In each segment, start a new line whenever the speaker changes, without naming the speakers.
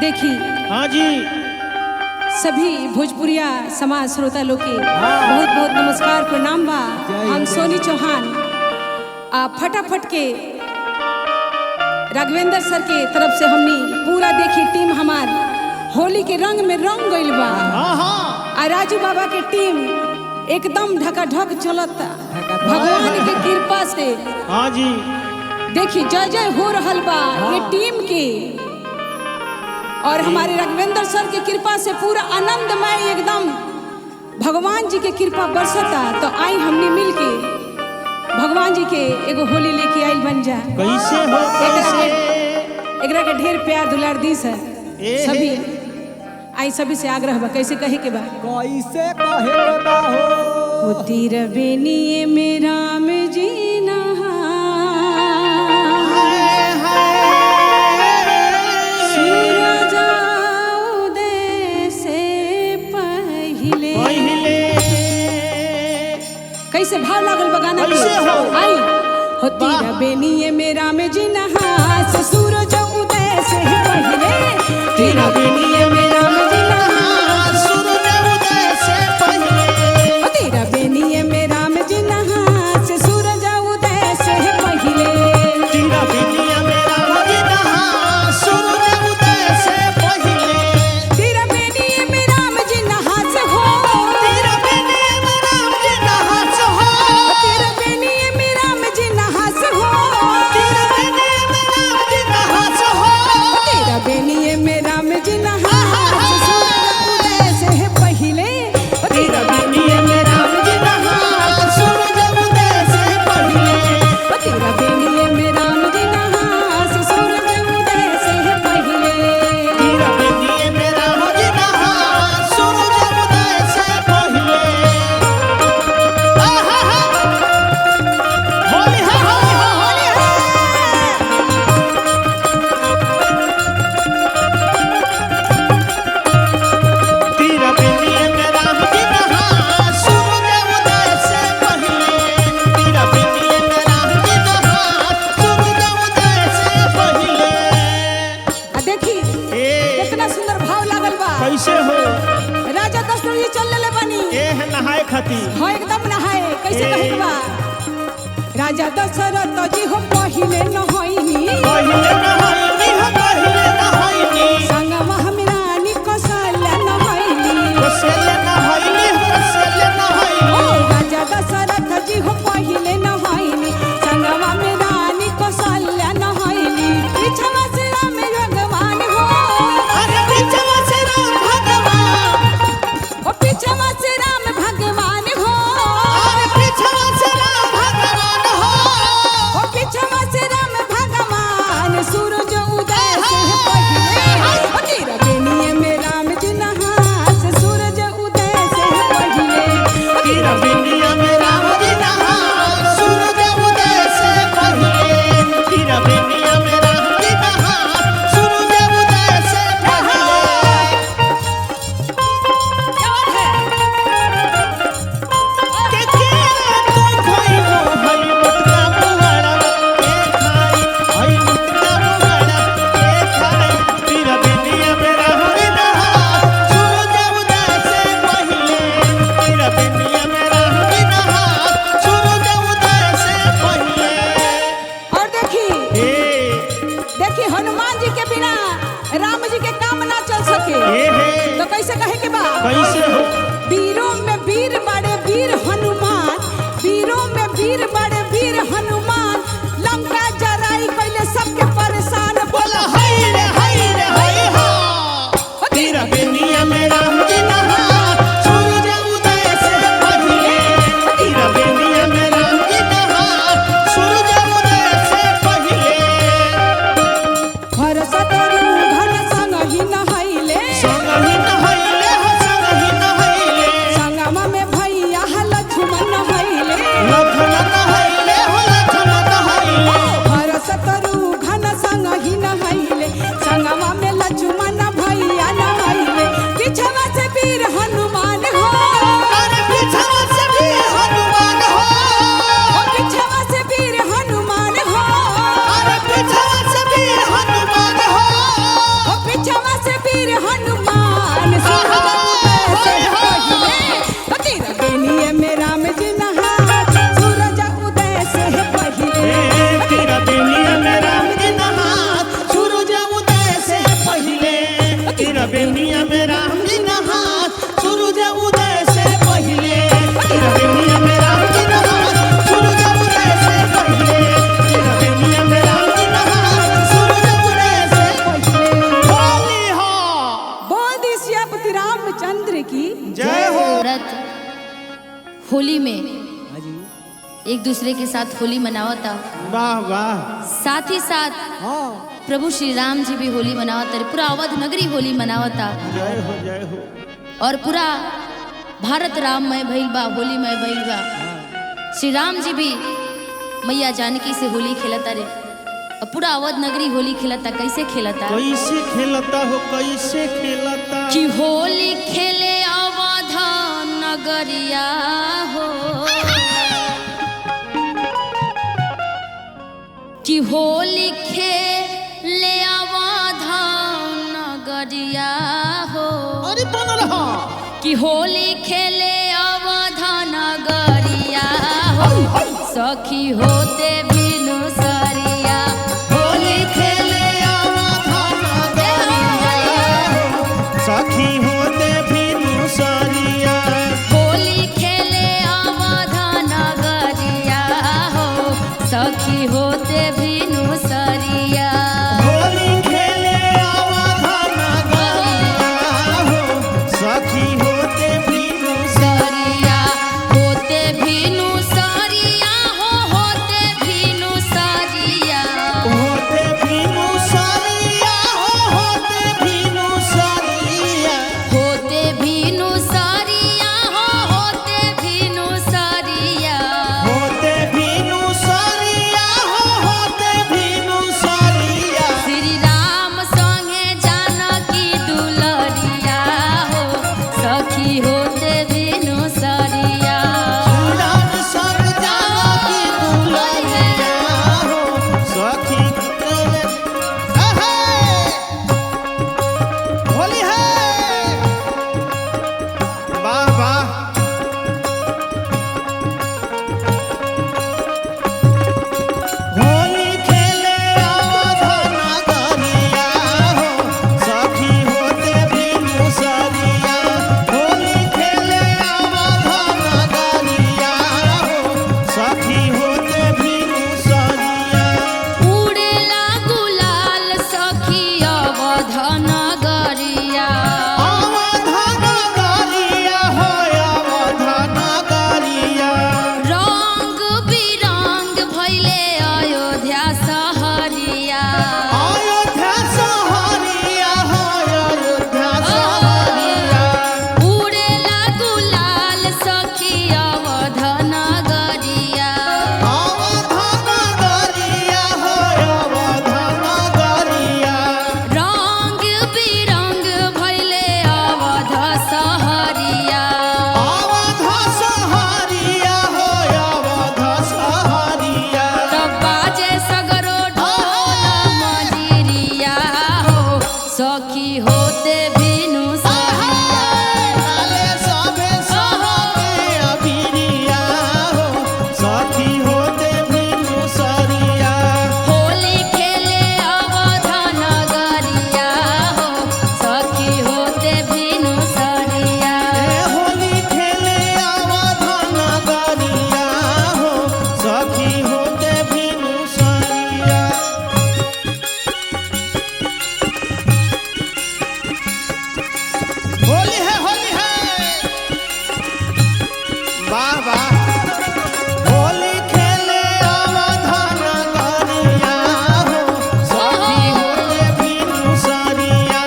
देखी
हाँ जी
सभी भोजपुरिया समाज श्रोता लोग के बहुत बहुत नमस्कार प्रणाम बा। हम सोनी चौहान फटाफट के राघवेंद्र सर के तरफ से हमनी पूरा देखी टीम हमार होली के रंग में रंग गइल बा। आ राजू बाबा के टीम एकदम ढकाढक चलता भगवान की कृपा से।
हाँ जी
देखी जय जय हो रहल बा ये टीम के और हमारे राघवेंद्र सर की कृपा से पूरा आनंदमय एकदम भगवान जी के कृपा बरसता। तो आई हमने मिल के भगवान जी के एगो होली लेके आइल बन जा।
कैसे हो
एकरा के ढेर प्यार दुलार दी सर सभी आई सभी से आग्रह बा कैसे कहे के बा
कैसे कहे के बा हो
तीर बेनिए में राम जी नहा सूरज उदय से पहिले कैसे भाव लागल बगाना आई हो तीर बेनिए में राम जी नहा सूरज उदय से पहिले तीर बेनिए में राम जी नहा
सूरज उदय से पहले
तेरा बेनिए में राम जी नहा से सूरज उदय से पहिले
तेरा बेनिया मेरा मदीना सूरज उदय से पहले
तेरा बेनिए में राम जी नहा से हो
तेरा बेनिया मेरा मदीना से हो
तेरा बेनिए में राम जी नहा से हो
तेरा बेनिया मेरा मदीना से हो
तेरा बेनिए में राम जी नहा से सूरज उदय से पहिले तेरा बेनिए में राम जी नहा
सूरज उदय से पहले
तेरा बेनिए में राम जी नहा से सूरज उदय से पहिले
तेरा बेनिया मेरा मदीना सूरज उदय से पहले होली होली तेरा बेनिया मेरा मदीना सूरज उदय से पहले तेरा बेनिया मेरा मदीना सूरज उदय से पहले
देखी कितना सुंदर भाव लागल बा।
कैसे हो
राजा दशरथ जी चल ले बनी
ए है नहाए खातिर
हो एकदम नहाए कैसे कहे के बा राजा दशरथ जी हो पहिले नहाइनी
पहिले नहाइनी हो पहिले नहाइनी
संगमा हम रानी कौशल्या नहाइनी
कौशल्या नहाइनी कौशल्या नहाइनी
ओ राजा दशरथ जी हो पहिले नहाइनी संगमा में रानी कौशल्या नहाइनी पीछवा से राम भगवान हो
अरे पीछवा से राम भगवान
ओ पीछवा से राम भगवान हो
अरे पीछवा से राम भगवान हो
ओ पीछवा से राम भगवान सूरज उदय से पहिले ओ तेरा बेनिए में राम जी नहा से सूरज उदय से पहिले ओ
तेरा बेनिया मेरा मदीना सूरज उदय से पहले तेरा बेनिया मेरा मदीना सूरज उदय से पहले
क्या बात है
के तो कोई वो हई मुटका बुआड़ा ए खाई हई मुटका बुआड़ा ए खाई तेरा बेनिया मेरा मदीना सूरज उदय से पहले तेरा बेनिया मेरा मदीना सूरज उदय से पहले
और देखी
ए
हनुमान जी के बिना राम जी के काम ना चल सके
ए है
तो कैसे कहे के बा
कैसे हो
वीरों में वीर बड़े वीर हनुमान वीरों में वीर बड़े वीर हनुमान लंका जराई कैले सबके परेशान
बोला हाय रे हाय हो तेरा बेनिया मेरा मदीना सूरज उदय से पहले तेरा बेनिया मेरा मदीना सूरज उदय से पहले
हर सतरु घन संग ही नहैले
संग ही नहाइले हो संग ही
होली में
हाँ जी।
एक दूसरे के साथ होली मनावता,
वाह वाह।
साथ ही साथ
हाँ
प्रभु श्री राम जी भी होली मनावता, पूरा अवध नगरी होली मनावता
जय हो जय हो।
और पूरा भारत राममय भइल बा, होलीमय भइल बा। श्री राम जी भी मैया जानकी से होली खेलता रे, और पूरा अवध नगरी होली खेलता। कैसे खेलता?
कैसे खेलता हो, कैसे खेलता?
कि होली खेले अवध नगरिया हो, कि होली खेले अवध नगरिया हो,
अरे बन रहा
कि होली खेले अवध नगरिया हो, सखी होते बिनु सरिया।
होली खेले अवध नगरिया हो, सखी होते बिनु सरिया।
होली खेले अवध नगरिया हो, सखी होते बिनु सरिया।
होली खेले अवध नगरिया हो, सखी होते बिनु
सरिया होते बिनु सरिया हो, होते बिनु सरिया।
होते बिनु सरिया हो, होते बिनु सरिया।
होते बिनु सरिया हो, होते बिनु सरिया।
होते बिनु सरिया हो, होते बिनु सरिया।
श्री राम संगे जानकी दुलरिया हो, सखी होते बिनु सरिया।
राम संग जानकी दुलरिया हो, सखी होते। होली है। वाह वाह। होली खेले अवध नगरिया हो, सखी होते बिनु सरिया। होली खेले अवध नगरिया हो, सखी होते बिनु सरिया।
उड़ेला गुलाल सखी अवध नगरिया।
अवध नगरिया हो, अवध नगरिया।
रंग बिरंग भइले अयोध्या सहरिया।
अयोध्या सहरिया हो, अयोध्या सहरिया।
उड़ेला गुलाल सखी अवध नगरिया।
अवध नगरिया हो, अवध नगरिया।
रंग बिरंग भइले अवध सहरिया।
अवध सहरिया हो, अवध सहरिया।
तब बाजे सगरो ढोल मजीरिया हो, सखी होते बिनु सरिया।
लाले सभे सहके अबिरिया हो, सखी होते बिनु सरिया।
होली खेले अवध नगरिया हो, सखी होते बिनु सरिया।
होली खेले अवध नगरिया हो, सखी होते बिनु सरिया। होली है, होली है। वाह वाह। होली खेले अवध नगरिया हो, सखी होते बिनु सरिया।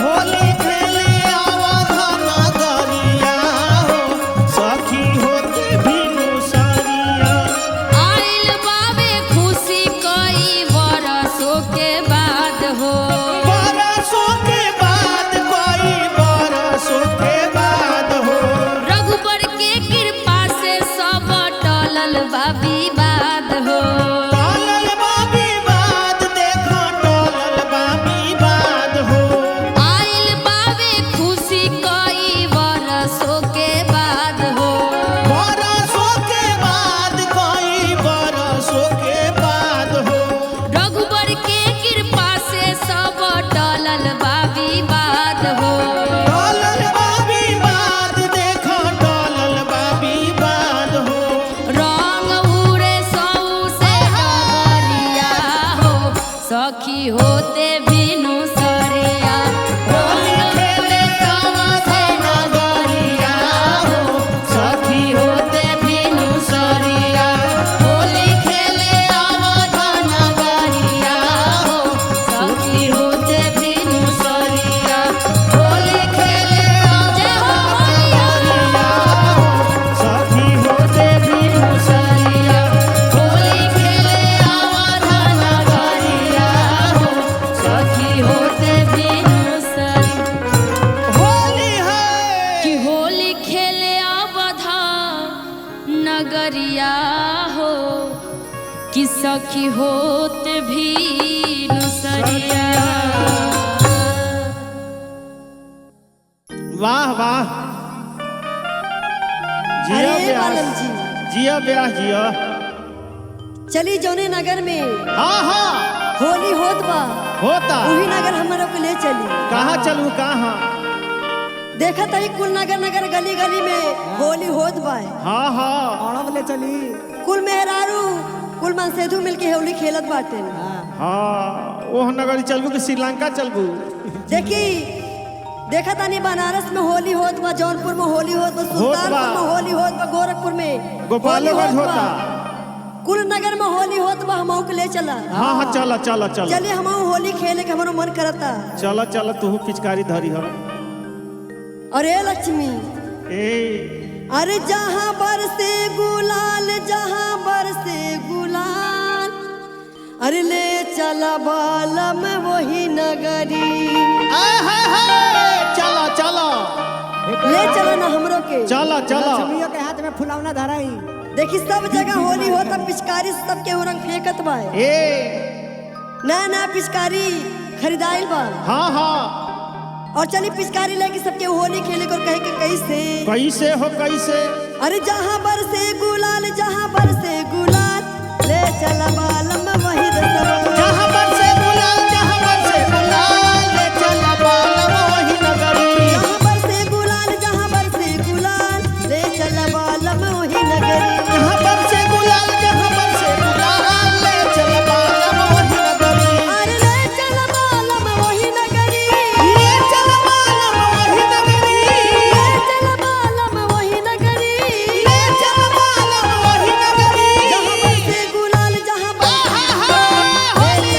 होली खेले अवध नगरिया हो, सखी होते बिनु सरिया।
आइल बाबे खुशी कई बरसों के बाद हो,
बरसों के बाद, कोई बरसों के बाद हो।
रघुबर के कृपा से सब टलल बा विवाद हो।
टलल बा विवाद, देखो टलल बा विवाद हो।
आइल बाबे खुशी कई बरसों के बाद हो,
बरसों के बाद, कोई बरसों के बाद हो।
रघुबर के कृपा से सब टलल बा विवाद हो।
टलल बा विवाद, देखो टलल बा विवाद हो।
रंग उड़े सौ से डगरिया हो, सखी होते बिनु सरिया।
होली खेले अवध नगरिया हो, सखी होते
सखी होत भी नुसरिया।
वाह वाह जिया
अरे
ब्याह
बालम जी,
जिया ब्याह जिया।
चली जौने नगर में
हाँ हाँ
होली होत बा
होता।
वही नगर हमारे को ले चली।
कहाँ चलू कहाँ?
देखा तही कुल नगर नगर गली गली में होली होत बा।
हाँ हाँ
औरत ले चली।
कुल मेहरारू कुल मनसेधु मिलके होली खेलत बाटे।
हाँ ओह नगर चलबू कि श्रीलंका चलबू?
देखी देखा तानी बनारस में होली होत बा, जौनपुर में होली होत बा, सुल्तानपुर में होली होत बा, गोरखपुर में
गोपालगंज
होली
होता।
कुल नगर में होली होत बा। हमहू के ले चला।
हाँ हाँ चला चला चला
चलिए हमहू होली खेले के हमारो मन करता।
चला चला तू पिचकारी धरी हो।
अरे लक्ष्मी
ए
अरे जहाँ बरसे गुलाल, जहाँ बरसे गुलाल, अरे ले चला बालम वही नगरी।
चला चला
ले चला ना हमरो के।
चला चला
लक्ष्मियों के हाथ में फुलौना धराई।
देखी सब जगह होली होता, पिचकारी सब के रंग फेंकत बा।
ए
नया नया पिचकारी खरीदाइल बा।
हाँ हाँ
और चली पिचकारी लेके सबके होली खेले को कहे के कैसे।
कैसे हो कैसे?
अरे जहाँ बरसे गुलाल, जहाँ बरसे गुलाल, ले चला बालम वही रसवा।
जहाँ बरसे गुलाल, जहाँ बरसे गुलाल, ले चला बालम वही नगरी।
जहाँ बरसे गुलाल, जहाँ बरसे गुलाल, ले चला बालम वही नगरी।
जहाँ बरसे गुलाल, जहाँ बरसे गुलाल, ले चला बालम वही नगरी।
अरे ले चला बालम वही नगरी।
ले चला बालम वही नगरी।
ले चला बालम वही नगरी।
ले चला बालम वही नगरी।
जहाँ बरसे गुलाल, जहाँ बरसे गुलाल,
होली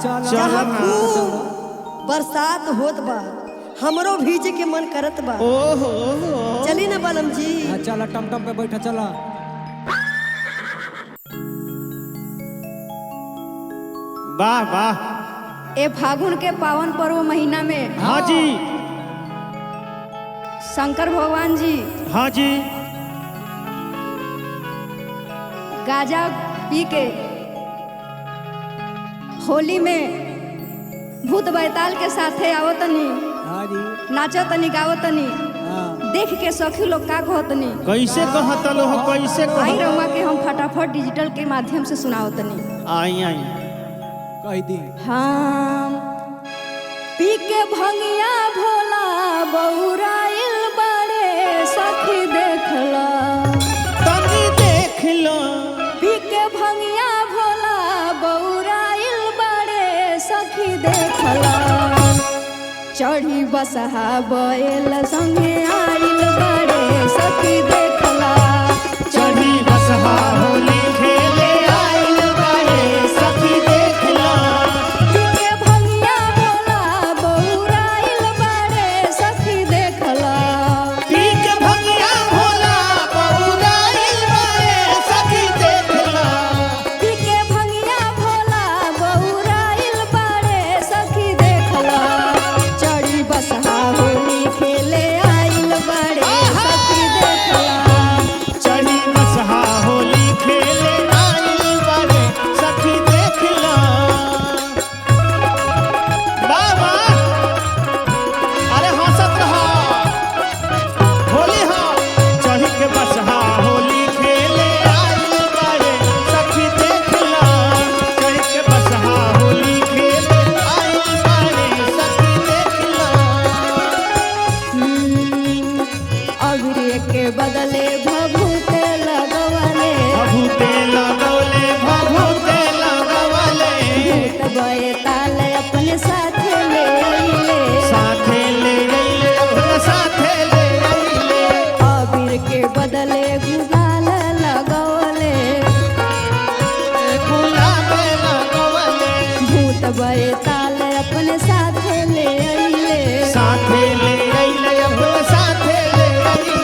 चल
जहाँ खूब बरसात होत बा हमरो भीजे के मन करत बा।
ओहो
चली ना बलम जी।
चल टमटम पे बैठा चला।
वाह वाह।
ए फागुन के पावन पर्व महीना में
हाँ जी
शंकर भगवान जी
हाँ जी
गाजा पी के होली में भूत बैताल के साथे आवतनी,
हाँ जी
नाचतनी गावतनी,
हाँ।
देख के सखी लोग का कहतनी।
कैसे कहता लो कैसे
आई
कह
रहुआ के हम फटाफट डिजिटल के माध्यम से सुनावतनी।
आई आई
कह दी
हम पी के भंगिया भोला बौराइल बड़े सखी देखला।
तनी देख लो
पी के भंगिया भोला बौराइल बड़े सखी देखला। चढ़ी बसहा बैल संगे आइल बड़े सखी देखला।
चढ़ी बसहा होली खेले आइल बारे सखी देख लो
पी के भंगिया भोला बौराइल बड़े सखी देखला।
पी के भंगिया भोला बौराइल बारे सखी देख लो
पी के भंगिया भोला बौराइल बड़े सखी देखला। चढ़ी बसहा होली खेले आइल बड़े सखी देखला।
चढ़ी बसहा होली खेले आइल बारे सखी देख लो बाबा अरे हंसत रहो होली हो चढ़ी के बसहा होली खेले आइल बारे सखी देख लो चढ़ी के बसहा होली खेले आइल बारे सखी देख लो
अबरे के बदले भभूते लगवले।
भभूते लगौले भभूते लगवले
भूत बैताल अपने साथे ले अइले।
साथे ले अइले अपने साथे ले अइले
अबीर के बदले गुलाल लगवले।
गुलाब लगवले
भूत बैताल अपने साथे ले अइले।
साथे ले अइले अपने साथे ले अइले